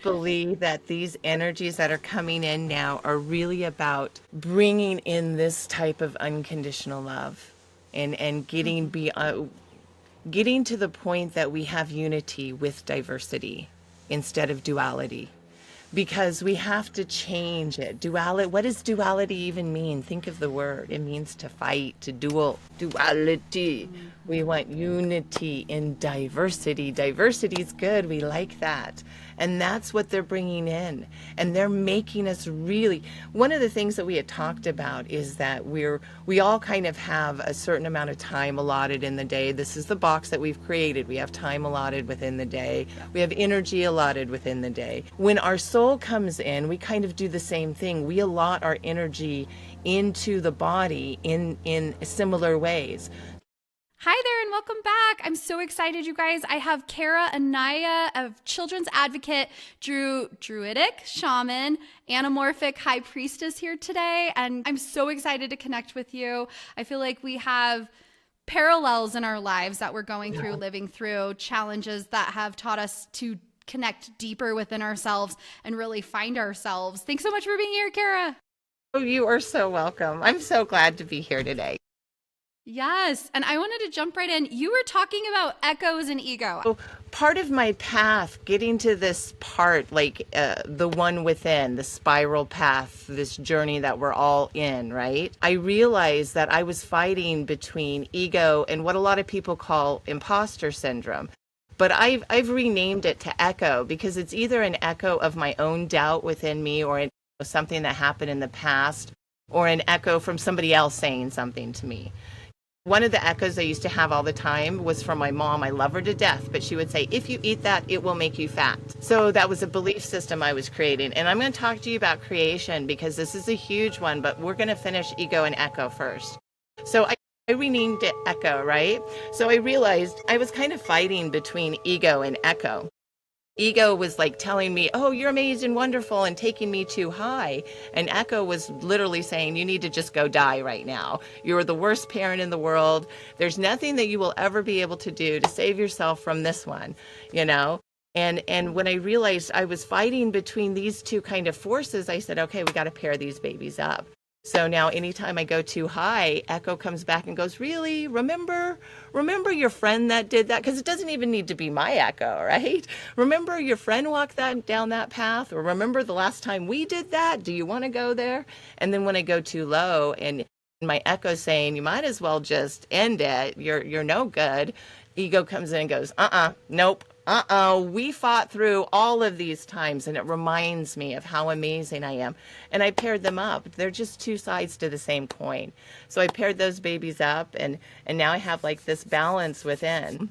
Believe that these energies that are coming in now are really about bringing in this type of unconditional love and getting to the point that we have unity with diversity instead of duality, because we have to change it. Duality, what does duality even mean? Think of the word. It means to fight, to duel. Duality. We want unity in diversity. Diversity is good. We like that. And that's what they're bringing in. And they're making us really, one of the things that we had talked about is that we all kind of have a certain amount of time allotted in the day. This is the box that we've created. We have time allotted within the day. We have energy allotted within the day. When our soul comes in, we kind of do the same thing. We allot our energy into the body in similar ways. Hi there and welcome back. I'm so excited, you guys. I have Kara Anaya, a children's advocate, druidic, shaman, anamorphic high priestess here today. And I'm so excited to connect with you. I feel like we have parallels in our lives that we're going through, living through, challenges that have taught us to connect deeper within ourselves and really find ourselves. Thanks so much for being here, Kara. Oh, you are so welcome. I'm so glad to be here today. Yes. And I wanted to jump right in. You were talking about echoes and ego. So part of my path, getting to this part, like the one within, the spiral path, this journey that we're all in, right? I realized that I was fighting between ego and what a lot of people call imposter syndrome. But I've renamed it to echo because it's either an echo of my own doubt within me or something that happened in the past, or an echo from somebody else saying something to me. One of the echoes I used to have all the time was from my mom. I love her to death, but she would say, if you eat that, it will make you fat. So that was a belief system I was creating. And I'm going to talk to you about creation because this is a huge one, but we're going to finish ego and echo first. So I renamed it echo, right? So I realized I was kind of fighting between ego and echo. Ego was like telling me, oh, you're amazing, wonderful, and taking me too high. And echo was literally saying, you need to just go die right now. You're the worst parent in the world. There's nothing that you will ever be able to do to save yourself from this one, you know? And when I realized I was fighting between these two kind of forces, I said, okay, we got to pair these babies up. So now anytime I go too high, echo comes back and goes, really? Remember your friend that did that? Because it doesn't even need to be my echo, right? Remember your friend walked down that path? Or remember the last time we did that? Do you want to go there? And then when I go too low and my echo saying, you might as well just end it. You're no good. Ego comes in and goes, nope. We fought through all of these times, and it reminds me of how amazing I am. And I paired them up. They're just two sides to the same coin. So I paired those babies up, and now I have like this balance within.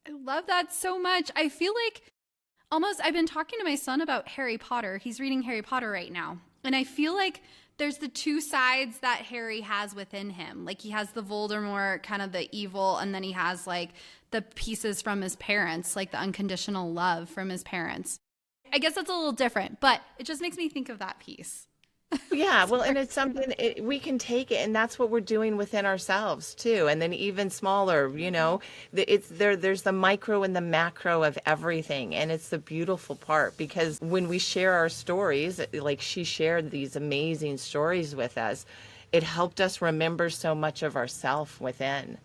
I love that so much. I feel like almost I've been talking to my son about Harry Potter. He's reading Harry Potter right now. And I feel like there's the two sides that Harry has within him. Like he has the Voldemort, kind of the evil, and then he has like the pieces from his parents, like the unconditional love from his parents. I guess that's a little different, but it just makes me think of that piece. Yeah, well, and it's something we can take it, and that's what we're doing within ourselves too. And then even smaller, it's there. There's the micro and the macro of everything, and it's the beautiful part because when we share our stories, like she shared these amazing stories with us, it helped us remember so much of ourself within.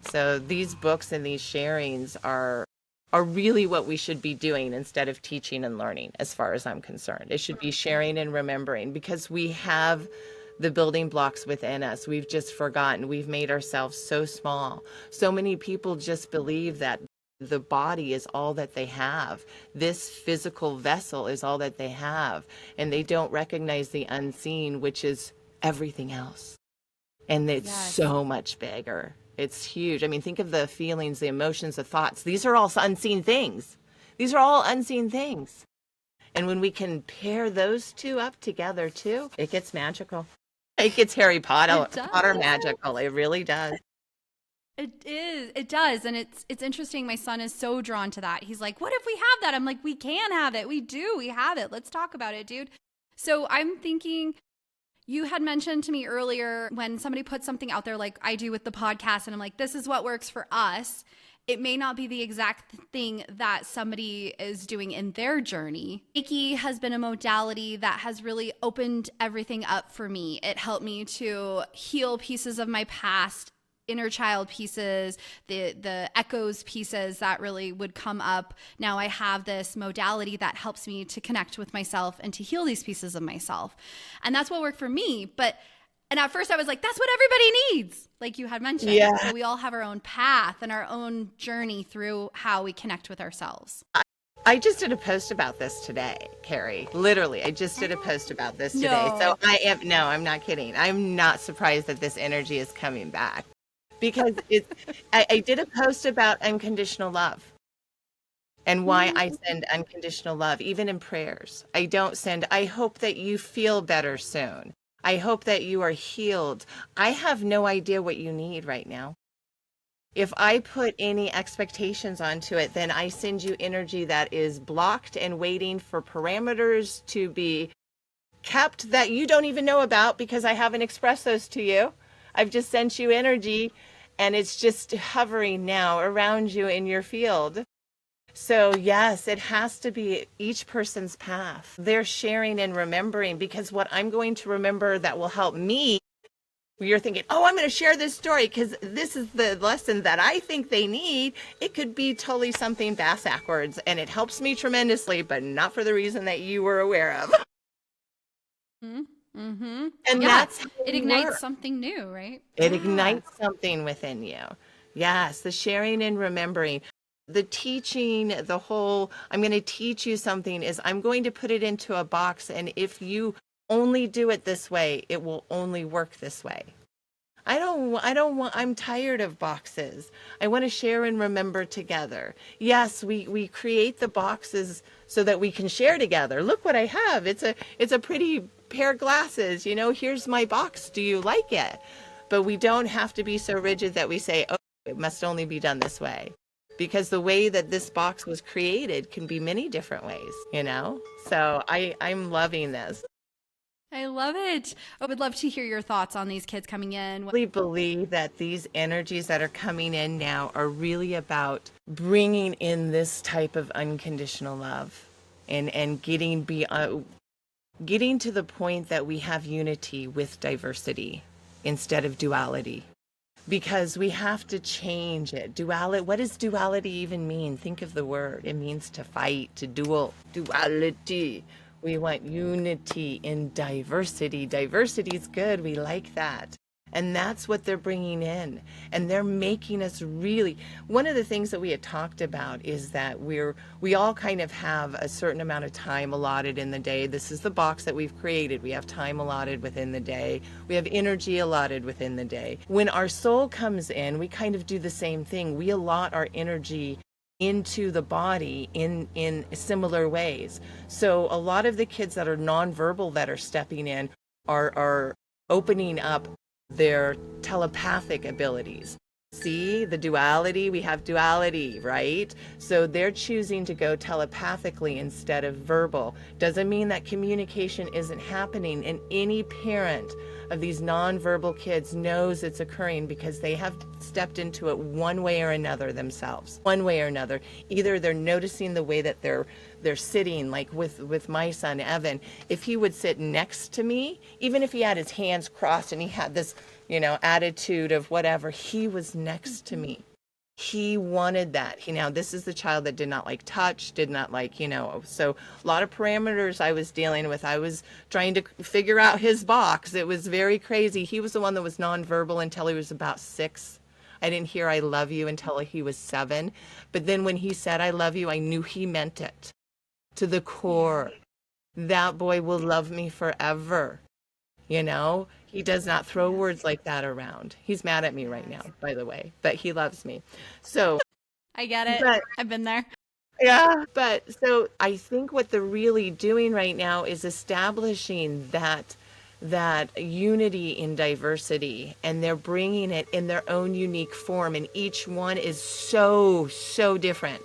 So these books and these sharings are really what we should be doing instead of teaching and learning, as far as I'm concerned. It should be sharing and remembering because we have the building blocks within us. We've just forgotten. We've made ourselves so small. So many people just believe that the body is all that they have. This physical vessel is all that they have. And they don't recognize the unseen, which is everything else. And it's so much bigger. It's huge. I mean, think of the feelings, the emotions, the thoughts. These are all unseen things. These are all unseen things. And when we can pair those two up together too, it gets magical. It gets Harry Potter magical. It really does. It is. It does. And it's interesting. My son is so drawn to that. He's like, what if we have that? I'm like, we can have it. We do. We have it. Let's talk about it, dude. So I'm thinking, you had mentioned to me earlier when somebody puts something out there like I do with the podcast, and I'm like, this is what works for us. it may not be the exact thing that somebody is doing in their journey. Reiki has been a modality that has really opened everything up for me. It helped me to heal pieces of my past, inner child pieces, the echoes pieces that really would come up. Now I have this modality that helps me to connect with myself and to heal these pieces of myself. And that's what worked for me. And at first I was like, that's what everybody needs, like you had mentioned. Yeah. But we all have our own path and our own journey through how we connect with ourselves. I just did a post about this today, Carrie. Literally, I just did a post about this today. No. So no, I'm not kidding. I'm not surprised that this energy is coming back because I did a post about unconditional love and why I send unconditional love, even in prayers. I hope that you feel better soon. I hope that you are healed. I have no idea what you need right now. If I put any expectations onto it, then I send you energy that is blocked and waiting for parameters to be kept that you don't even know about because I haven't expressed those to you. I've just sent you energy and it's just hovering now around you in your field. So yes, it has to be each person's path. They're sharing and remembering, because what I'm going to remember that will help me, you're thinking, oh, I'm going to share this story because this is the lesson that I think they need. It could be totally something backwards and it helps me tremendously, but not for the reason that you were aware of. Mm-hmm. And Yeah, that's how it we ignites work. something new, right? It Yeah. ignites something within you. Yes, the sharing and remembering. The teaching, the whole, I'm going to teach you something, is I'm going to put it into a box. And if you only do it this way, it will only work this way. I'm tired of boxes. I want to share and remember together. Yes, we create the boxes so that we can share together. Look what I have. It's a pretty pair of glasses. Here's my box. Do you like it? But we don't have to be so rigid that we say, oh, it must only be done this way. Because the way that this box was created can be many different ways. So I'm loving this. I love it. I would love to hear your thoughts on these kids coming in. I really believe that these energies that are coming in now are really about bringing in this type of unconditional love and getting to the point that we have unity with diversity instead of duality. Because we have to change it. Duality. What does duality even mean? Think of the word. It means to fight, to duel. Duality. We want unity in diversity. Diversity is good. We like that. And that's what they're bringing in. And they're making us really, one of the things that we had talked about is that we all kind of have a certain amount of time allotted in the day. This is the box that we've created. We have time allotted within the day. We have energy allotted within the day. When our soul comes in, we kind of do the same thing. We allot our energy into the body in similar ways. So a lot of the kids that are nonverbal that are stepping in are opening up their telepathic abilities. See the duality? We have duality, right? So they're choosing to go telepathically instead of verbal. Doesn't mean that communication isn't happening, and any parent of these nonverbal kids knows it's occurring because they have stepped into it one way or another themselves. One way or another. Either they're noticing the way that they're sitting, like with my son Evan. If he would sit next to me, even if he had his hands crossed and he had this attitude of whatever, he was next to me. He wanted that. Now this is the child that did not like touch, did not like, so a lot of parameters I was dealing with. I was trying to figure out his box. It was very crazy. He was the one that was nonverbal until he was about 6. I didn't hear I love you until he was 7. But then when he said I love you, I knew he meant it to the core. That boy will love me forever. He does not throw words like that around. He's mad at me right now, by the way, but he loves me. So I get it. But, I've been there. yeah. But so I think what they're really doing right now is establishing that unity in diversity, and they're bringing it in their own unique form. And each one is so, so different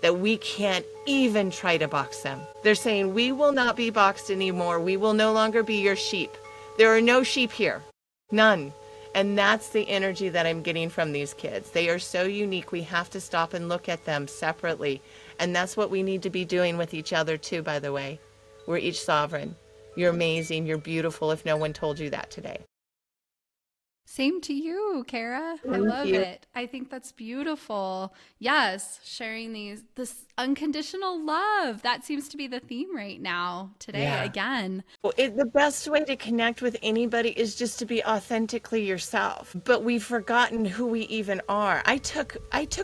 that we can't even try to box them. They're saying, we will not be boxed anymore. We will no longer be your sheep. There are no sheep here. None. And that's the energy that I'm getting from these kids. They are so unique. We have to stop and look at them separately. And that's what we need to be doing with each other too, by the way. We're each sovereign. You're amazing. You're beautiful if no one told you that today. Same to you, Kara. I Thank love you. it. I think that's beautiful. Yes, sharing this unconditional love. That seems to be the theme right now, today, Yeah. again. Well, the best way to connect with anybody is just to be authentically yourself. But we've forgotten who we even are. I took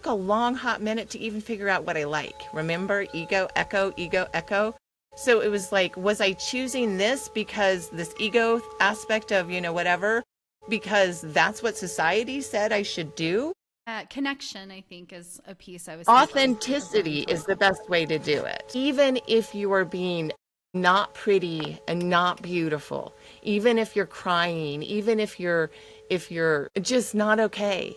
a long hot minute to even figure out what I like. Remember, ego, echo, ego, echo. So it was like, was I choosing this because this ego aspect of, whatever, because that's what society said I should do? Connection, I think, is a piece I was thinking. Authenticity is the best way to do it. Even if you are being not pretty and not beautiful, even if you're crying, even if you're just not okay,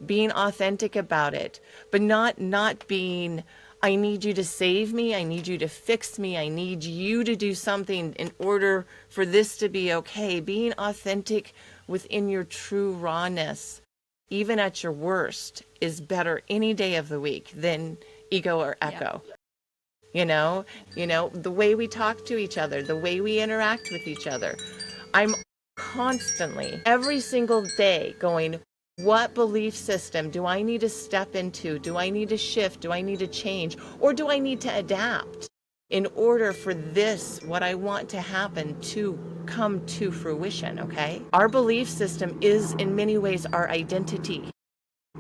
being authentic about it, but not being, I need you to save me, I need you to fix me, I need you to do something in order for this to be okay. Being authentic within your true rawness, even at your worst, is better any day of the week than ego or echo. The way we talk to each other, the way we interact with each other. I'm constantly, every single day going, what belief system do I need to step into? Do I need to shift? Do I need to change? Or do I need to adapt in order for this, what I want to happen, to come to fruition? Okay. Our belief system is in many ways our identity.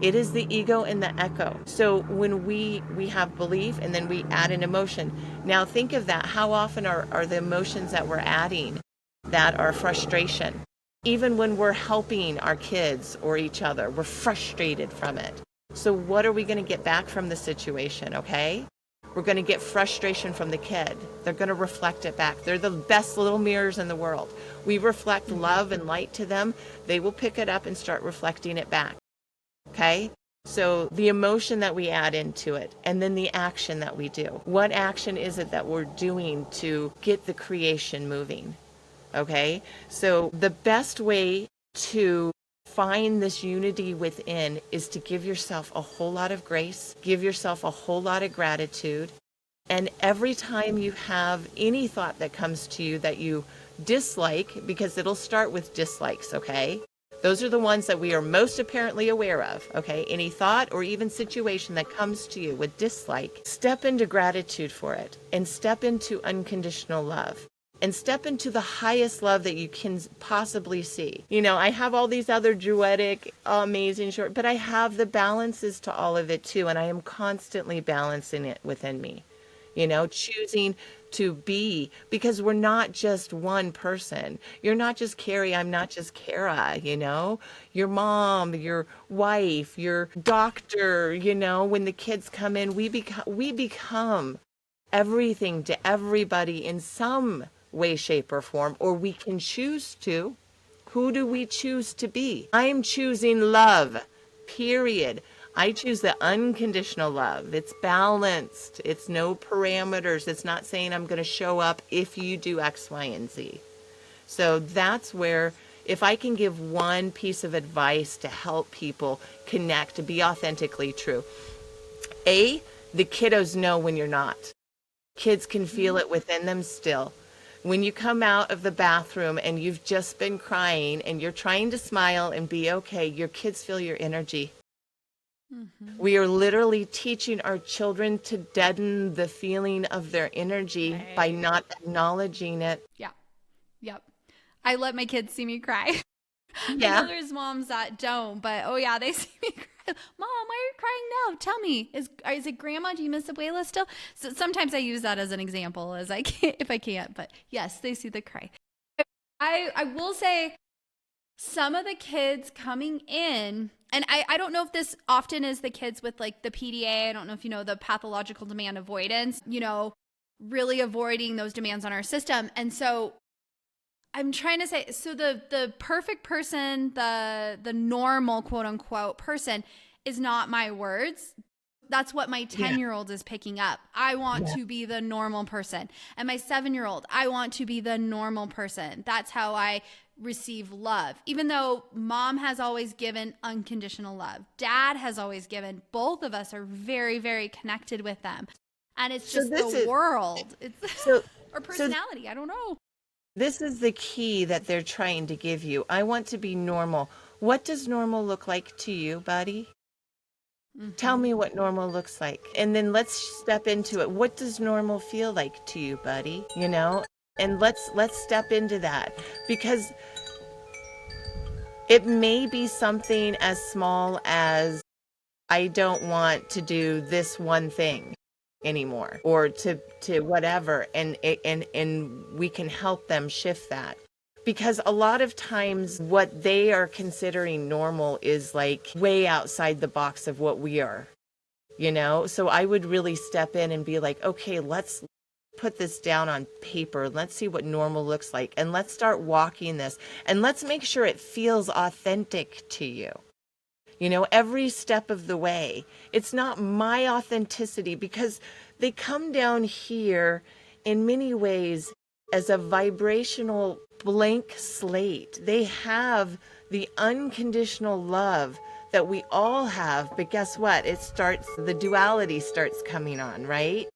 It is the ego and the echo. So when we have belief and then we add an emotion. Now think of that. How often are the emotions that we're adding that are frustration? Even when we're helping our kids or each other, we're frustrated from it. So what are we going to get back from the situation? Okay. We're going to get frustration from the kid. They're going to reflect it back. They're the best little mirrors in the world. We reflect love and light to them. They will pick it up and start reflecting it back. Okay. So the emotion that we add into it, and then the action that we do. What action is it that we're doing to get the creation moving? Okay. So the best way to find this unity within is to give yourself a whole lot of grace, give yourself a whole lot of gratitude. And every time you have any thought that comes to you that you dislike, because it'll start with dislikes, okay? Those are the ones that we are most apparently aware of, okay? Any thought or even situation that comes to you with dislike, step into gratitude for it and step into unconditional love and step into the highest love that you can possibly see. I have all these other druidic, amazing short, but I have the balances to all of it too. And I am constantly balancing it within me, choosing to be, because we're not just one person. You're not just Carrie. I'm not just Kara, your mom, your wife, your doctor, when the kids come in, we become everything to everybody in some way, shape, or form, or we can choose to. Who do we choose to be? I'm choosing love, period. I choose the unconditional love. It's balanced. It's no parameters. It's not saying I'm going to show up if you do X, Y, and Z. So that's where, if I can give one piece of advice to help people connect, to be authentically true. A, the kiddos know when you're not. Kids can feel it within them still. When you come out of the bathroom and you've just been crying and you're trying to smile and be okay, your kids feel your energy. We are literally teaching our children to deaden the feeling of their energy by not acknowledging it. Yeah. Yep. I let my kids see me cry. I know there's moms that don't, but oh yeah, they see me cry. Mom, why are you crying now? Tell me, is it grandma? Do you miss Abuela still? So sometimes I use that as an example, as I can, if I can't. But yes, they see the cry. I will say, some of the kids coming in, and I don't know if this often is the kids with like the PDA. I don't know if you know the pathological demand avoidance. Really avoiding those demands on our system, and so. I'm trying to say, so the perfect person, the normal quote unquote person is not my words. That's what my 10-year-old is picking up. I want to be the normal person. And my 7-year-old, I want to be the normal person. That's how I receive love, even though mom has always given unconditional love. Dad has always given. Both of us are very, very connected with them. And it's just the world. It's so or personality. I don't know. This is the key that they're trying to give you. I want to be normal. What does normal look like to you, buddy? Tell me what normal looks like. And then let's step into it. What does normal feel like to you, buddy? You know? And let's step into that, because it may be something as small as, I don't want to do this one thing anymore, or to whatever, and we can help them shift that. Because a lot of times what they are considering normal is like way outside the box of what we are, you know? So I would really step in and be like, okay, let's put this down on paper. Let's see what normal looks like. And let's start walking this. And let's make sure it feels authentic to you. You know, every step of the way. It's not my authenticity, because they come down here in many ways as a vibrational blank slate. They have the unconditional love that we all have, but guess what? The duality starts coming on, right?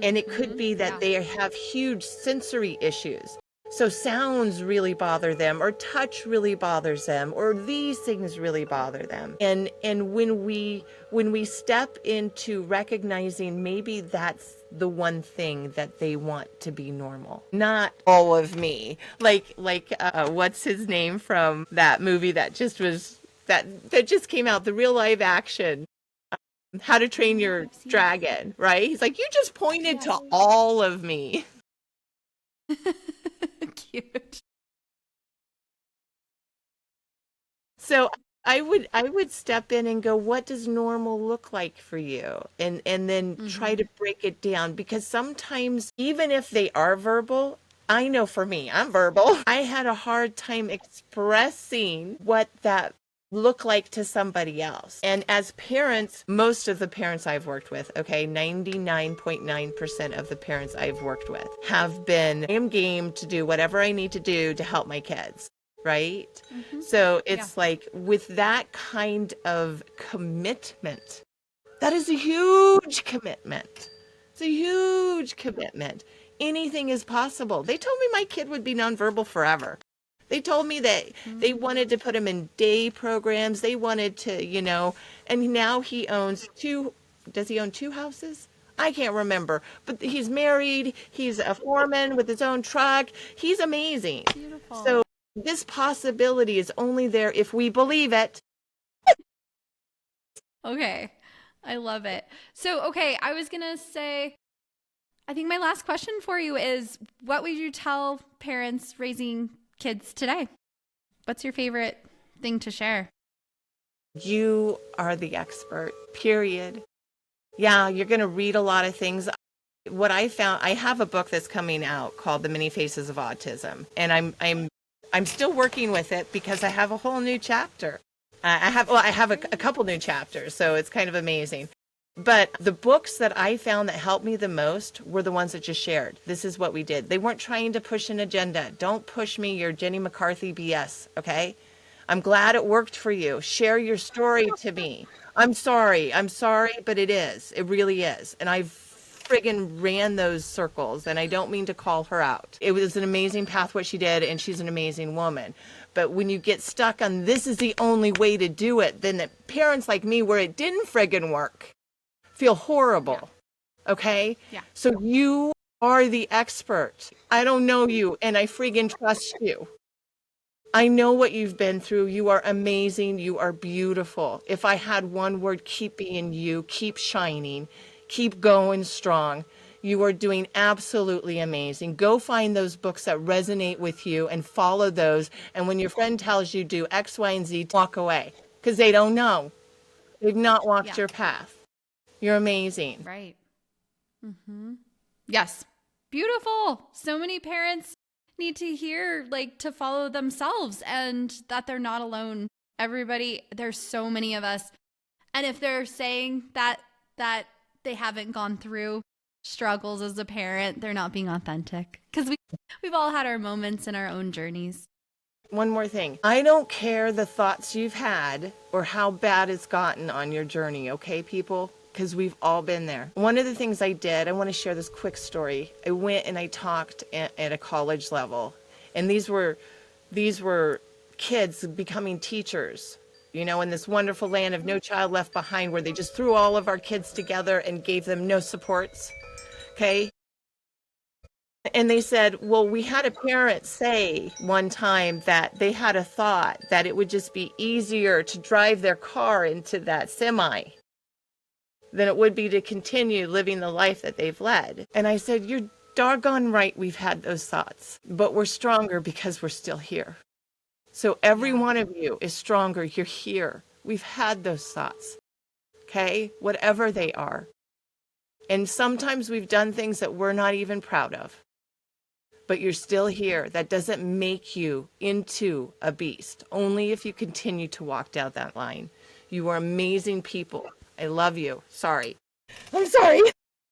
And it could be that they have huge sensory issues. So sounds really bother them, or touch really bothers them, or these things really bother them. And when we step into recognizing maybe that's the one thing that they want to be normal, not all of me. Like what's his name from that movie that just came out, the real live action, How to Train Your Dragon, right? He's like, you just pointed to all of me. Cute. So I would step in and go, what does normal look like for you? And then try to break it down, because sometimes even if they are verbal, I know for me, I'm verbal. I had a hard time expressing what that look like to somebody else. And as parents, most of the parents I've worked with, okay, 99.9% of the parents I've worked with have been, I am game to do whatever I need to do to help my kids, right? So it's like, with that kind of commitment, that is a huge commitment. It's a huge commitment. Anything is possible. They told me my kid would be nonverbal forever. They told me that they wanted to put him in day programs. They wanted to, you know, and now he owns does he own two houses? I can't remember, but he's married. He's a foreman with his own truck. He's amazing. Beautiful. So this possibility is only there if we believe it. Okay. I love it. So, okay, I was going to say, I think my last question for you is, what would you tell parents raising kids today? What's your favorite thing to share? You are the expert, period. Yeah, you're going to read a lot of things. What I found, I have a book that's coming out called The Many Faces of Autism, and I'm still working with it because I have a whole new chapter. I have a couple new chapters, so it's kind of amazing. But the books that I found that helped me the most were the ones that just shared. This is what we did. They weren't trying to push an agenda. Don't push me your Jenny McCarthy BS, okay? I'm glad it worked for you. Share your story to me. I'm sorry, but it is. It really is. And I've friggin' ran those circles, and I don't mean to call her out. It was an amazing path what she did, and she's an amazing woman. But when you get stuck on this is the only way to do it, then the parents like me, where it didn't friggin' work, feel horrible. Okay? Yeah. So you are the expert. I don't know you, and I friggin' trust you. I know what you've been through. You are amazing. You are beautiful. If I had one word, keep being you, keep shining, keep going strong. You are doing absolutely amazing. Go find those books that resonate with you and follow those. And when your friend tells you do X, Y, and Z, walk away, because they don't know. They've not walked your path. You're amazing. Right. Yes. Beautiful. So many parents need to hear, like, to follow themselves and that they're not alone. Everybody, there's so many of us. And if they're saying that they haven't gone through struggles as a parent, they're not being authentic, because we've all had our moments in our own journeys. One more thing. I don't care the thoughts you've had or how bad it's gotten on your journey, okay, people? Because we've all been there. One of the things I did, I want to share this quick story. I went and I talked at a college level, and these were kids becoming teachers, you know, in this wonderful land of No Child Left Behind, where they just threw all of our kids together and gave them no supports, okay? And they said, well, we had a parent say one time that they had a thought that it would just be easier to drive their car into that semi than it would be to continue living the life that they've led. And I said, you're doggone right, we've had those thoughts, but we're stronger because we're still here. So every one of you is stronger. You're here. We've had those thoughts, okay? Whatever they are. And sometimes we've done things that we're not even proud of. But you're still here. That doesn't make you into a beast. Only if you continue to walk down that line. You are amazing people. I love you. Sorry. I'm sorry.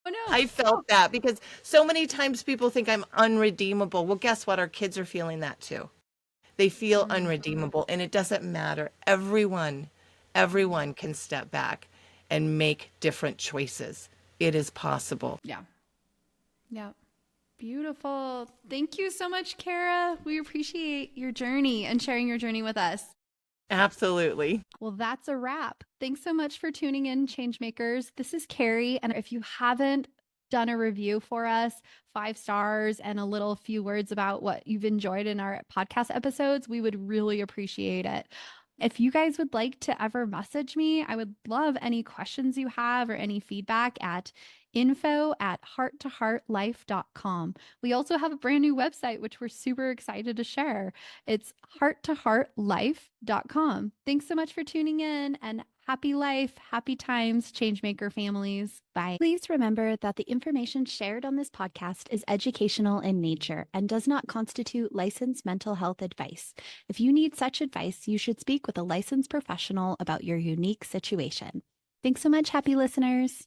Oh, no. I felt that because so many times people think I'm unredeemable. Well, guess what? Our kids are feeling that too. They feel unredeemable, and it doesn't matter. Everyone can step back and make different choices. It is possible. Yeah. Yeah. Beautiful. Thank you so much, Kara. We appreciate your journey and sharing your journey with us. Absolutely. Well, that's a wrap. Thanks so much for tuning in, Changemakers. This is Carrie. And if you haven't done a review for us, 5 stars and a little few words about what you've enjoyed in our podcast episodes, we would really appreciate it. If you guys would like to ever message me, I would love any questions you have or any feedback at info@hearttoheartlife.com. We also have a brand new website, which we're super excited to share. It's hearttoheartlife.com. Thanks so much for tuning in, and happy life, happy times, Changemaker families. Bye. Please remember that the information shared on this podcast is educational in nature and does not constitute licensed mental health advice. If you need such advice, you should speak with a licensed professional about your unique situation. Thanks so much, happy listeners.